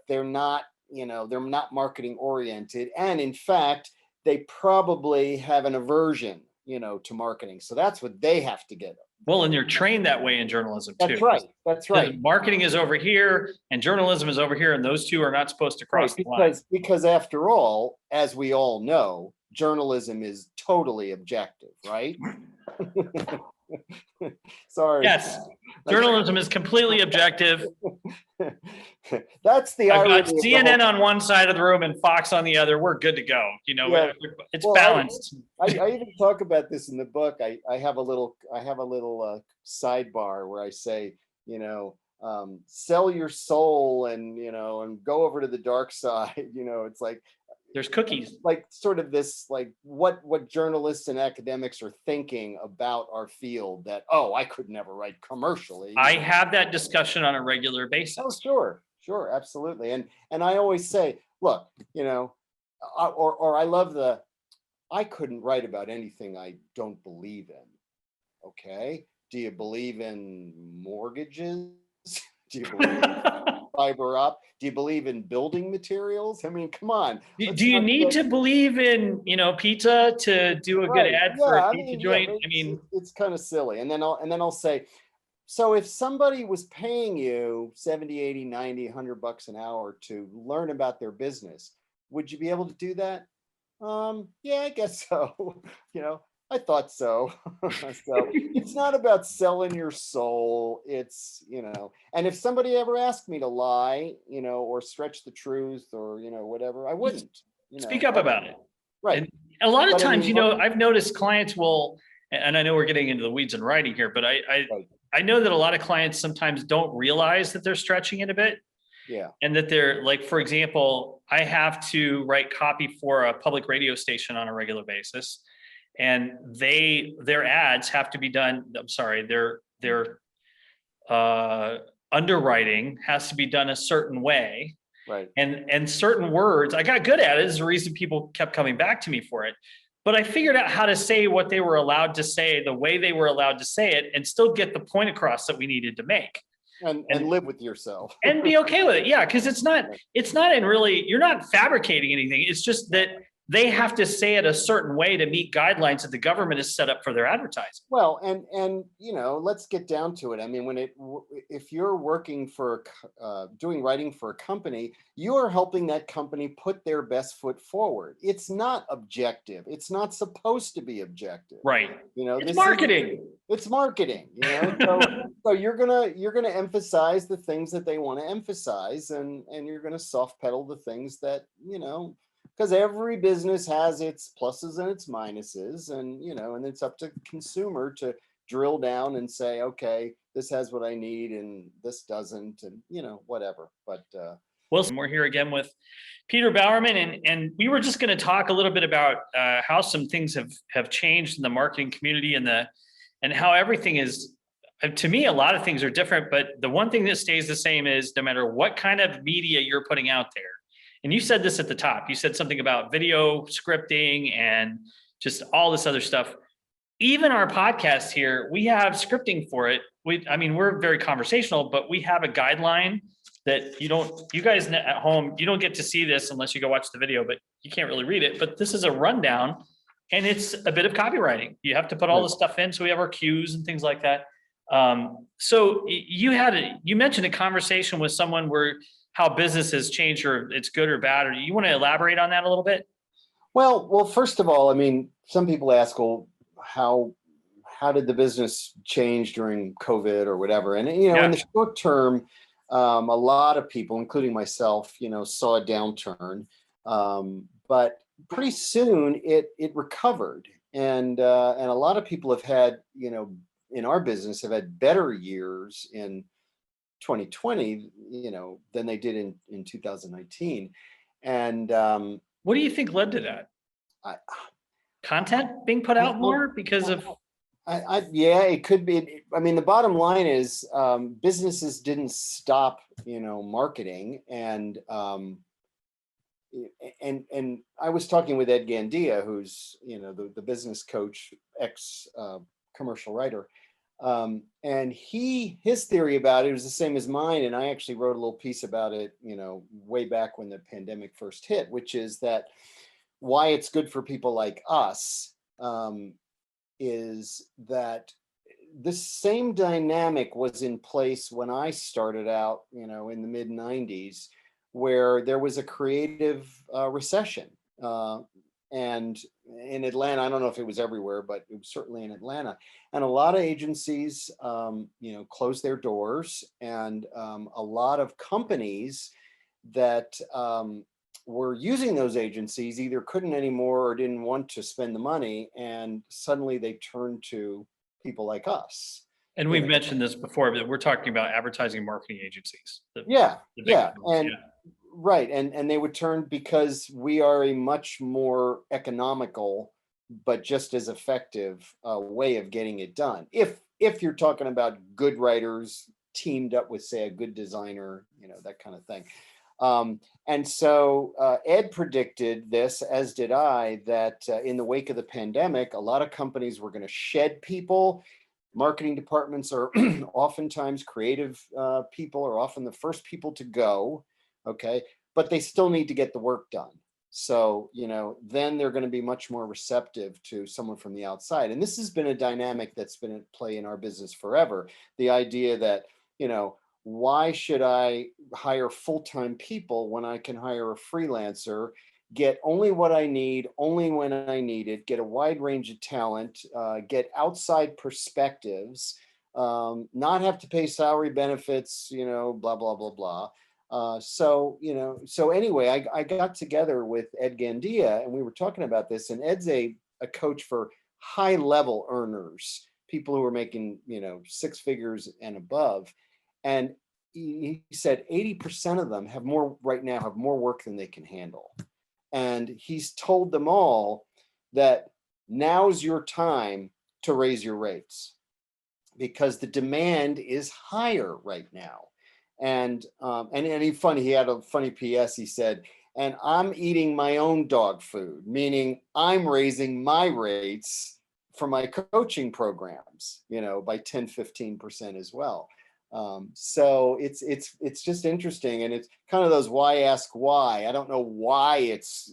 they're not, they're not marketing oriented. And in fact, they probably have an aversion, to marketing. So that's what they have to get. Well, and you're trained that way in journalism too. That's right. That's right. Marketing is over here and journalism is over here, and those two are not supposed to cross the line. Because after all, as we all know, journalism is totally objective, right? Sorry. Yes, journalism is completely objective. That's the I've got irony. CNN on one side of the room and Fox on the other. We're good to go. It's balanced. I even talk about this in the book. I have a little sidebar where I say, sell your soul and go over to the dark side. It's like there's cookies. Like sort of this, like what journalists and academics are thinking about our field that, I could never write commercially. I have that discussion on a regular basis. Oh, sure, absolutely. And I always say, look, I love I couldn't write about anything I don't believe in. Okay. Do you believe in mortgages? Do you believe in fiber up? Do you believe in building materials? I mean, come on. Do you need to believe in, pizza to do a good ad for a pizza joint? It's kind of silly. And then I'll say, so if somebody was paying you 70, 80, 90, $100 an hour to learn about their business, would you be able to do that? Yeah, I guess so. I thought so. So it's not about selling your soul. It's, and if somebody ever asked me to lie, or stretch the truth or, whatever, I wouldn't. Speak up about it. Right. And a lot of times, I've noticed clients will, and I know we're getting into the weeds and writing here, but I know that a lot of clients sometimes don't realize that they're stretching it a bit. Yeah. And that they're like, for example, I have to write copy for a public radio station on a regular basis. And their ads have to be done. I'm sorry, their underwriting has to be done a certain way. Right. And certain words, I got good at it. Is the reason people kept coming back to me for it. But I figured out how to say what they were allowed to say, the way they were allowed to say it, and still get the point across that we needed to make. And live with yourself. And be okay with it. Yeah, because it's not in really, you're not fabricating anything. It's just that they have to say it a certain way to meet guidelines that the government has set up for their advertising. Well, and let's get down to it. I mean, if you're working for doing writing for a company, you are helping that company put their best foot forward. It's not objective. It's not supposed to be objective. Right. It's marketing. It's marketing. So you're gonna emphasize the things that they want to emphasize, and you're gonna soft pedal the things that because every business has its pluses and its minuses, and and it's up to the consumer to drill down and say, okay, this has what I need and this doesn't, and whatever. But we're here again with Peter Bowerman, and we were just going to talk a little bit about how some things have changed in the marketing community and how everything is. To me, a lot of things are different, but the one thing that stays the same is no matter what kind of media you're putting out there. And you said this at the top, you said something about video scripting and just all this other stuff. Even our podcast here, we have scripting for it. We're very conversational, but we have a guideline that you guys at home, you don't get to see this unless you go watch the video, but you can't really read it. But this is a rundown and it's a bit of copywriting. You have to put all the stuff in. So we have our cues and things like that. So you mentioned a conversation with someone where how business has changed, or it's good or bad, or you want to elaborate on that a little bit? Well, first of all, some people ask, well, how did the business change during COVID or whatever? And, in the short term, a lot of people, including myself, saw a downturn, but pretty soon it recovered. And a lot of people have had, in our business have had better years in 2020, than they did in 2019. And what do you think led to that? Content being put out more because of Yeah, it could be. I mean, the bottom line is businesses didn't stop, marketing, and I was talking with Ed Gandia, who's the business coach, ex commercial writer, and his theory about it was the same as mine, and I actually wrote a little piece about it, way back when the pandemic first hit, which is that why it's good for people like us. Is that this same dynamic was in place when I started out, in the mid 90s, where there was a creative recession. And in Atlanta, I don't know if it was everywhere, but it was certainly in Atlanta. And a lot of agencies, closed their doors, and a lot of companies that were using those agencies either couldn't anymore or didn't want to spend the money, and suddenly they turned to people like us. And we've mentioned this before, but we're talking about advertising and marketing agencies. Yeah, the big yeah, ones, and right, and they would turn because we are a much more economical, but just as effective way of getting it done. If you're talking about good writers teamed up with, say, a good designer, that kind of thing. And so Ed predicted this, as did I, that in the wake of the pandemic, a lot of companies were going to shed people. Marketing departments are oftentimes creative people are often the first people to go. Okay. But they still need to get the work done. So, then they're going to be much more receptive to someone from the outside. And this has been a dynamic that's been at play in our business forever. The idea that, why should I hire full-time people when I can hire a freelancer, get only what I need, only when I need it, get a wide range of talent, get outside perspectives, not have to pay salary benefits, blah, blah, blah, blah. So anyway, I got together with Ed Gandia, and we were talking about this, and Ed's a coach for high level earners, people who are making, six figures and above. And he said 80% of them have more work than they can handle. And he's told them all that now's your time to raise your rates because the demand is higher right now. And he had a funny PS. He said, and I'm eating my own dog food, meaning I'm raising my rates for my coaching programs, by 10, 15% as well. So it's just interesting, and it's kind of those why ask why. I don't know why it's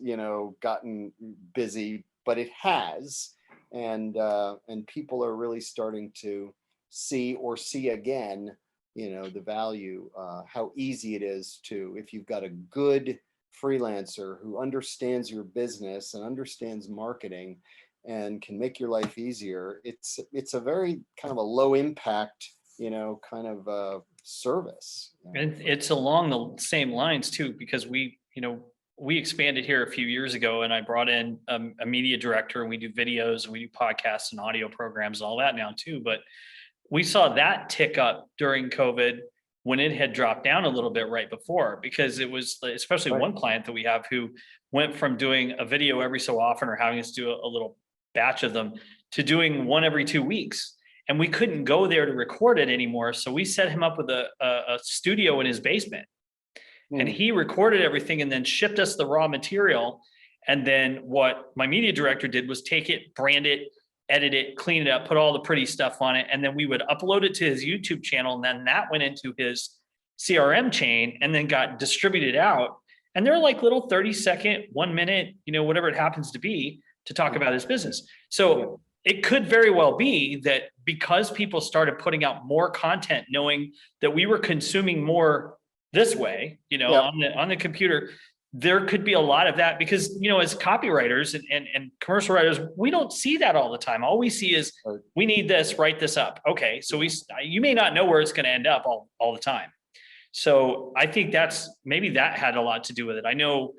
gotten busy, but it has, and people are really starting to see again, the value, how easy it is to, if you've got a good freelancer who understands your business and understands marketing and can make your life easier. It's a very kind of a low impact, kind of service. And it's along the same lines too, because we expanded here a few years ago, and I brought in a media director, and we do videos, and we do podcasts and audio programs and all that now too. But we saw that tick up during COVID when it had dropped down a little bit right before, because it was especially one client that we have who went from doing a video every so often or having us do a little batch of them to doing one every 2 weeks. And we couldn't go there to record it anymore. So we set him up with a studio in his basement. And he recorded everything and then shipped us the raw material. And then what my media director did was take it, brand it, edit it, clean it up, put all the pretty stuff on it. And then we would upload it to his YouTube channel. And then that went into his CRM chain and then got distributed out. And they're like little 30-second, 1 minute, whatever it happens to be, to talk about his business. So it could very well be that because people started putting out more content, knowing that we were consuming more this way, on the computer, there could be a lot of that, because, as copywriters and commercial writers, we don't see that all the time. All we see is we need this, write this up. Okay. So you may not know where it's going to end up all the time. So I think maybe that had a lot to do with it. I know,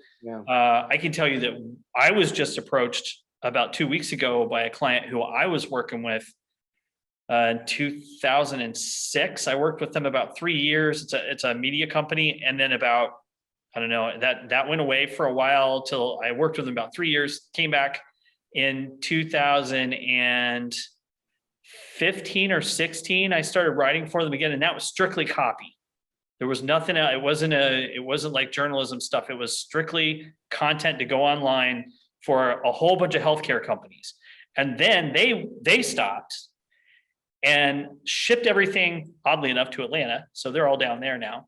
I can tell you that I was just approached about 2 weeks ago by a client who I was working with in 2006. I worked with them about 3 years. It's a media company. And then about, I don't know, that went away for a while till I worked with them about 3 years, came back in 2015 15 or 16, I started writing for them again, and that was strictly copy. There was nothing else. It wasn't like journalism stuff. It was strictly content to go online for a whole bunch of healthcare companies. And then they stopped and shipped everything, oddly enough, to Atlanta. So they're all down there now.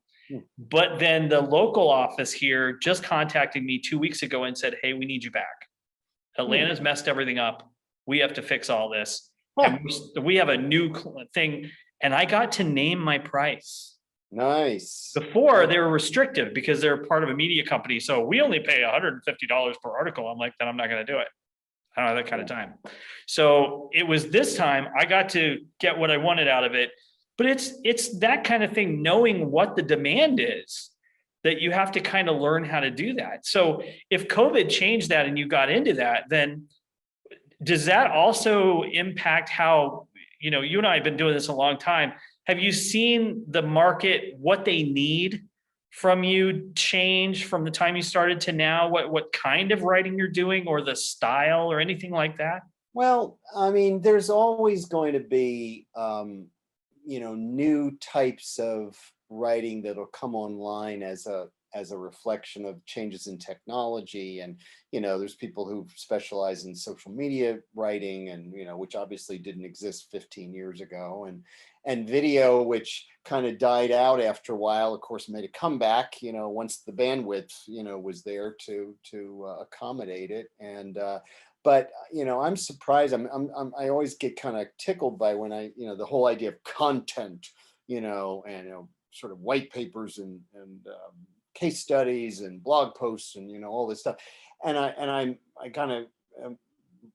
But then the local office here just contacted me 2 weeks ago and said, hey, we need you back. Atlanta's messed everything up. We have to fix all this. And we have a new thing. And I got to name my price. Nice. Before they were restrictive because they're part of a media company. So we only pay $150 per article. I'm like, then I'm not going to do it. I don't have that kind of time. So it was this time I got to get what I wanted out of it. But it's that kind of thing, knowing what the demand is, that you have to kind of learn how to do that. So if COVID changed that and you got into that, then does that also impact how, you and I have been doing this a long time. Have you seen the market, what they need from you change from the time you started to now? What kind of writing you're doing, or the style, or anything like that? Well, I mean, there's always going to be, new types of writing that'll come online as a reflection of changes in technology. And, there's people who specialize in social media writing, and, which obviously didn't exist 15 years ago, and video, which kind of died out after a while, of course, made a comeback, once the bandwidth, was there to accommodate it. And, but, I'm surprised. I always get kind of tickled by when the whole idea of content, and, sort of white papers and case studies and blog posts and, all this stuff. And I kind of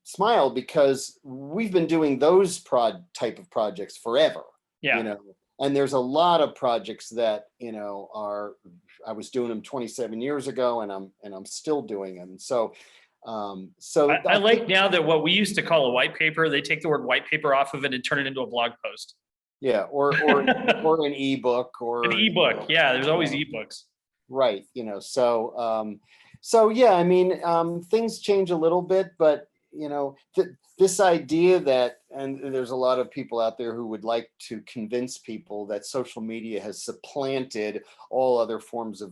smile, because we've been doing those type of projects forever. Yeah. And there's a lot of projects that, I was doing them 27 years ago, and I'm still doing them. So, I like now that what we used to call a white paper, they take the word white paper off of it and turn it into a blog post. Yeah. Or an ebook, or an ebook. Yeah. There's always ebooks. Right. So yeah, I mean, things change a little bit, but this idea that, and there's a lot of people out there who would like to convince people that social media has supplanted all other forms of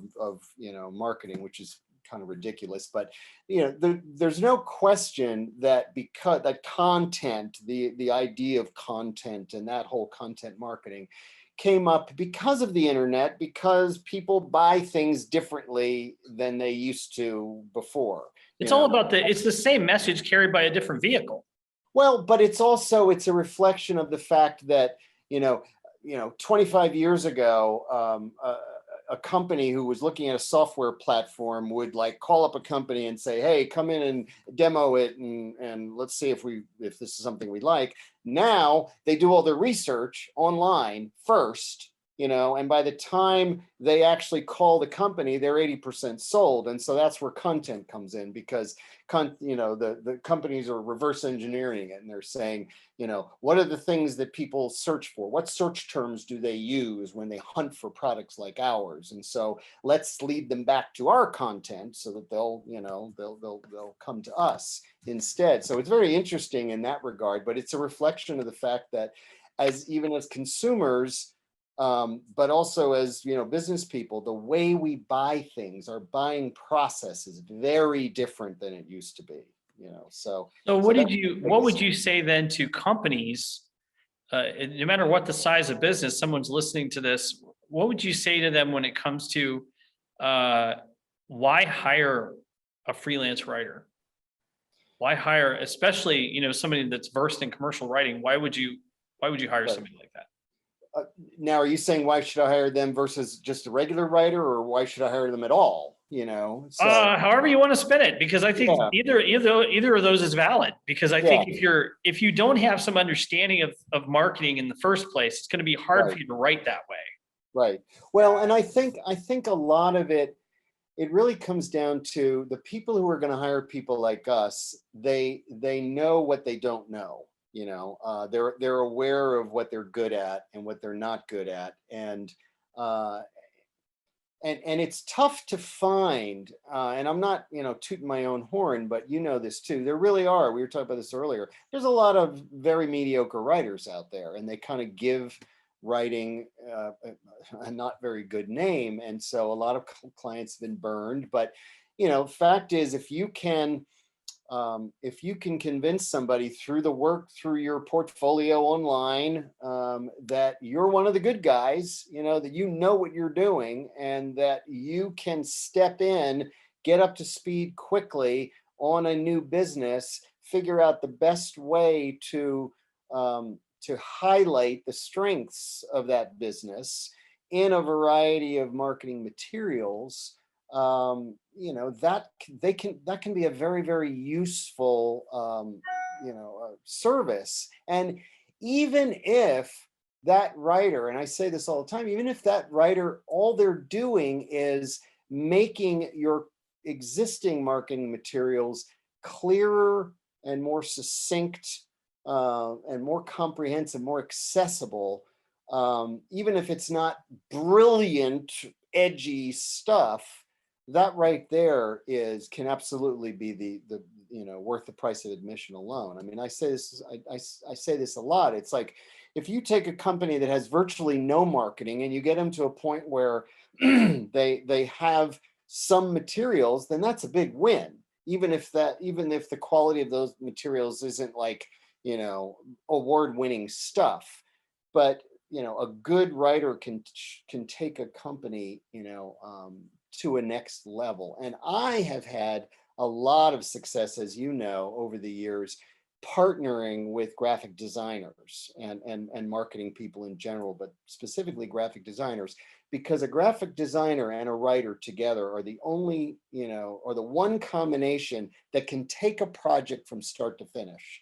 marketing, which is kind of ridiculous. But there's no question that because that content, the idea of content and that whole content marketing came up because of the internet, because people buy things differently than they used to before. It's all about it's the same message carried by a different vehicle. Well, but it's a reflection of the fact that, 25 years ago, a company who was looking at a software platform would call up a company and say, hey, come in and demo it, and let's see if this is something we like. Now they do all their research online first, and by the time they actually call the company, they're 80% sold. And so that's where content comes in, because the companies are reverse engineering it, and they're saying, what are the things that people search for? What search terms do they use when they hunt for products like ours? And so let's lead them back to our content so that they'll come to us instead. So it's very interesting in that regard, but it's a reflection of the fact that even as consumers, but also as business people, the way we buy things, our buying process is very different than it used to be. So what would you say then to companies, no matter what the size of business, someone's listening to this, what would you say to them when it comes to why hire a freelance writer? Why hire, especially somebody that's versed in commercial writing? Why would you hire somebody like that? Now, are you saying why should I hire them versus just a regular writer, or why should I hire them at all? However you want to spin it, because I think either of those is valid. Because I think if you don't have some understanding of marketing in the first place, it's going to be hard for you to write that way. Right. Well, and I think a lot of it really comes down to the people who are going to hire people like us. They know what they don't know. They're aware of what they're good at and what they're not good at, and and it's tough to find, and I'm not, tooting my own horn, but you know this too. There really are. We were talking about this earlier. There's a lot of very mediocre writers out there, and they kind of give writing a not very good name, and so a lot of clients have been burned. But fact is, if you can convince somebody through the work, through your portfolio online, that you're one of the good guys, that you know what you're doing, and that you can step in, get up to speed quickly on a new business, figure out the best way to highlight the strengths of that business in a variety of marketing materials, that can be a very, very useful service. And even if that writer, and I say this all the time, even if that writer, all they're doing is making your existing marketing materials clearer and more succinct, and more comprehensive, more accessible, even if it's not brilliant, edgy stuff, that right there can absolutely be the worth the price of admission alone. I mean, I say this a lot. It's like, if you take a company that has virtually no marketing and you get them to a point where they have some materials, then that's a big win. Even if the quality of those materials isn't like, award-winning stuff, but a good writer can take a company, to a next level. And I have had a lot of success, as you know, over the years, partnering with graphic designers and marketing people in general, but specifically graphic designers, because a graphic designer and a writer together are the only, or the one combination that can take a project from start to finish.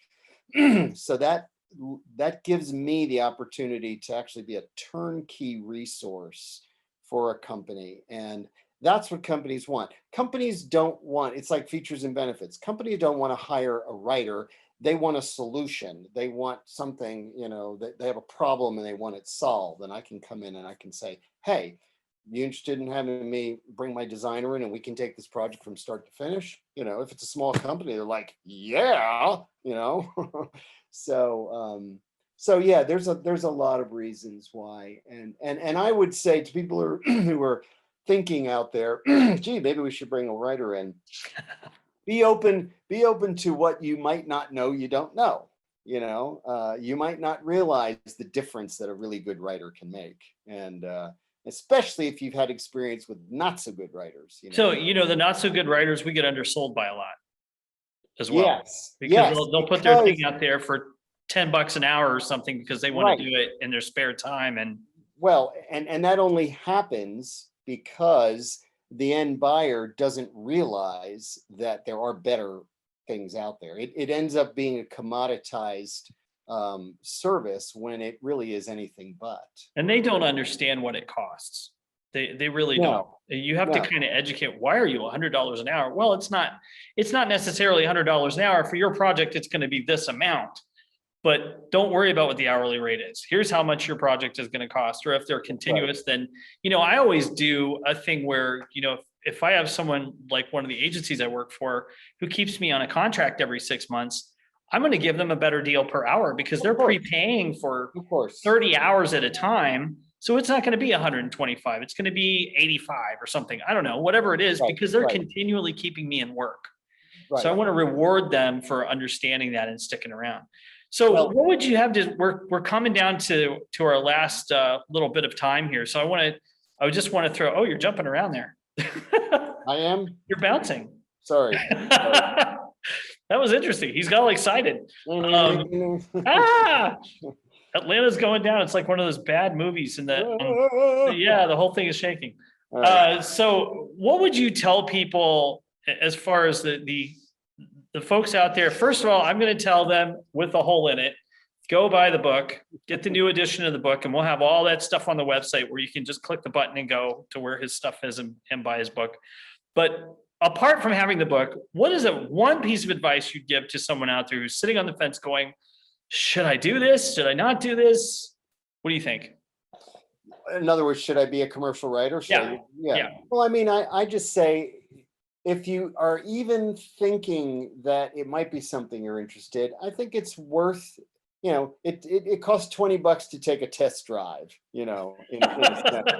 So that gives me the opportunity to actually be a turnkey resource for a company. And that's what companies want. Companies don't want, it's like features and benefits. Companies don't want to hire a writer. They want a solution. They want something, that they have a problem and they want it solved. And I can come in and I can say, hey, you interested in having me bring my designer in and we can take this project from start to finish? If it's a small company, they're like, yeah, So yeah, there's a lot of reasons why. And I would say to people who are thinking out there, gee, maybe we should bring a writer in. Be open to what you might not know you don't know. You might not realize the difference that a really good writer can make. And especially if you've had experience with not so good writers. So, the not so good writers, we get undersold by a lot as well. Yes. Because they'll put their thing out there for $10 an hour or something because they want to do it in their spare time. And that only happens because the end buyer doesn't realize that there are better things out there. It ends up being a commoditized service when it really is anything but. And they don't understand what it costs. They really don't. You have to kind of educate. Why are you $100 an hour? Well, it's not necessarily $100 an hour. For your project, it's going to be this amount. But don't worry about what the hourly rate is. Here's how much your project is going to cost. Or if they're continuous, then, I always do a thing where, if I have someone like one of the agencies I work for who keeps me on a contract every 6 months, I'm going to give them a better deal per hour because they're prepaying for 30 hours at a time. So it's not going to be 125. It's going to be 85 or something. I don't know, whatever it is, because they're continually keeping me in work. So I want to reward them for understanding that and sticking around. So what would you have to, we're coming down to our last little bit of time here. So I just want to throw, you're jumping around there. I am. You're bouncing. Sorry. That was interesting. He's got all excited. Atlanta's going down. It's like one of those bad movies and the whole thing is shaking. So what would you tell people as far as the folks out there? First of all, I'm going to tell them with a hole in it, go buy the book, get the new edition of the book, and we'll have all that stuff on the website where you can just click the button and go to where his stuff is and buy his book. But apart from having the book, what is one piece of advice you'd give to someone out there who's sitting on the fence going, should I do this? Should I not do this? What do you think? In other words, should I be a commercial writer? Yeah. Well, I mean, I just say, if you are even thinking that it might be something you're interested, I think it's worth, it costs $20 to take a test drive, in a sense,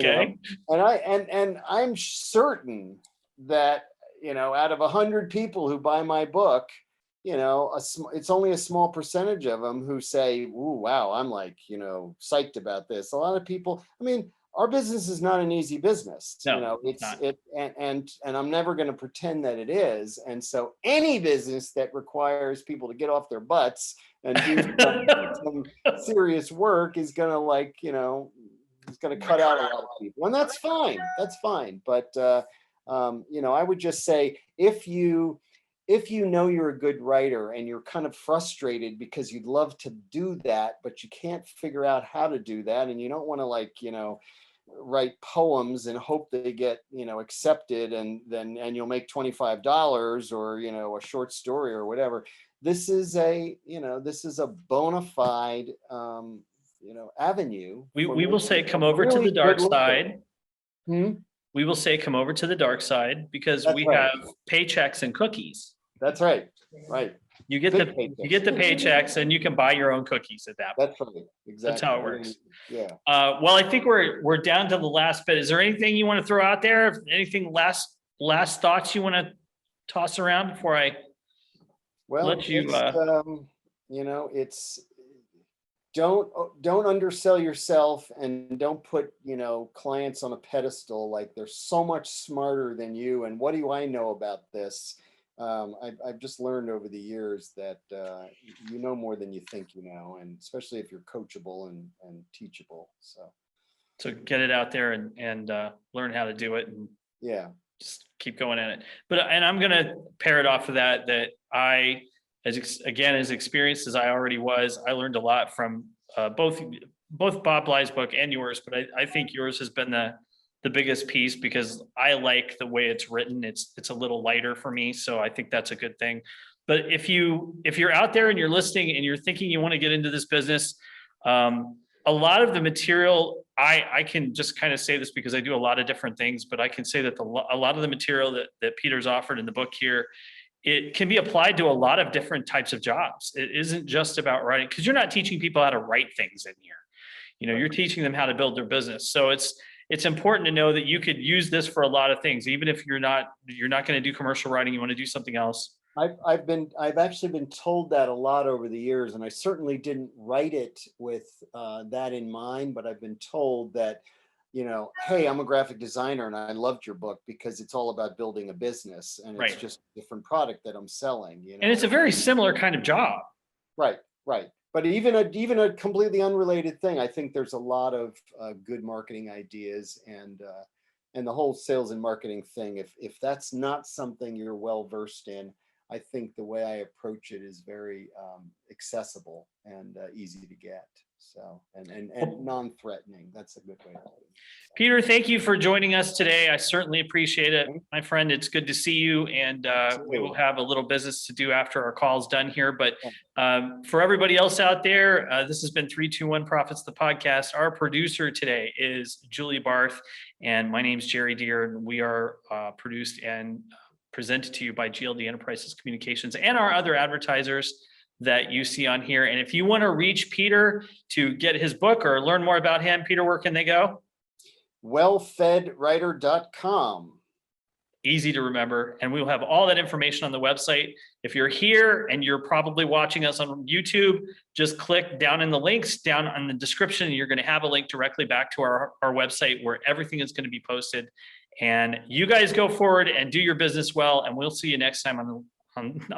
Okay. and I'm certain that, out of 100 people who buy my book, it's only a small percentage of them who say, "Ooh, wow, I'm like, psyched about this." A lot of people, I mean, our business is not an easy business. No, it's not. and I'm never going to pretend that it is. And so any business that requires people to get off their butts and do some serious work is going to it's going to cut out a lot of people. And that's fine. That's fine. But, I would just say, if you know you're a good writer and you're kind of frustrated because you'd love to do that, but you can't figure out how to do that, and you don't want to write poems and hope they get accepted, and you'll make $25, or a short story or whatever. This is a bona fide avenue. We will say, come over to the dark side. We will say, come over to the dark side, because we have paychecks and cookies. That's right. Right. You get the paychecks, and you can buy your own cookies at that point. That's right. Exactly. That's how it works. Yeah. Well, I think we're down to the last bit. Is there anything you want to throw out there? Anything last thoughts you want to toss around before I let you? It's don't undersell yourself, and don't put clients on a pedestal like they're so much smarter than you, and what do I know about this. I've just learned over the years that you know more than you think you know, and especially if you're coachable and teachable. So get it out there and learn how to do it, and just keep going at it. And I'm gonna pair it off of that I, as experienced as I already was, I learned a lot from both Bob Bly's book and yours, but I think yours has been the biggest piece, because I like the way it's written. It's a little lighter for me, so I think that's a good thing. But if you're out there and you're listening and you're thinking you want to get into this business, a lot of the material, I can just kind of say this because I do a lot of different things, but I can say that a lot of the material that Peter's offered in the book here, it can be applied to a lot of different types of jobs. It isn't just about writing, because you're not teaching people how to write things in here. You're teaching them how to build their business. So it's important to know that you could use this for a lot of things, even if you're not going to do commercial writing, you want to do something else. I've actually been told that a lot over the years, and I certainly didn't write it with that in mind, but I've been told that, hey, I'm a graphic designer and I loved your book because it's all about building a business, and it's just a different product that I'm selling. And it's a very similar kind of job. Right. But even a completely unrelated thing, I think there's a lot of good marketing ideas, and the whole sales and marketing thing. If that's not something you're well versed in, I think the way I approach it is very accessible and easy to get. So and non-threatening. That's a good way to put it. Peter, thank you for joining us today. I certainly appreciate it, my friend. It's good to see you, and we will have a little business to do after our call's done here. But for everybody else out there, this has been 321 Profits, the podcast. Our producer today is Julie Barth, and my name's Gery Deer, and we are produced and presented to you by GLD Enterprises Communications and our other advertisers that you see on here. And if you want to reach Peter to get his book or learn more about him, Peter, where can they go? wellfedwriter.com. Easy to remember. And we'll have all that information on the website. If you're here and you're probably watching us on YouTube, just click down in the links down on the description, and you're going to have a link directly back to our website where everything is going to be posted. And you guys go forward and do your business well. And we'll see you next time on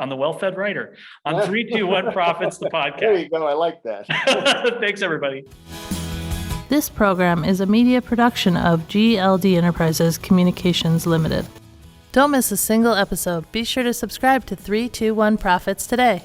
the Well-Fed Writer on 321 Profits, the podcast. There you go. I like that. Thanks, everybody. This program is a media production of GLD Enterprises Communications Limited. Don't miss a single episode. Be sure to subscribe to 321 Profits today.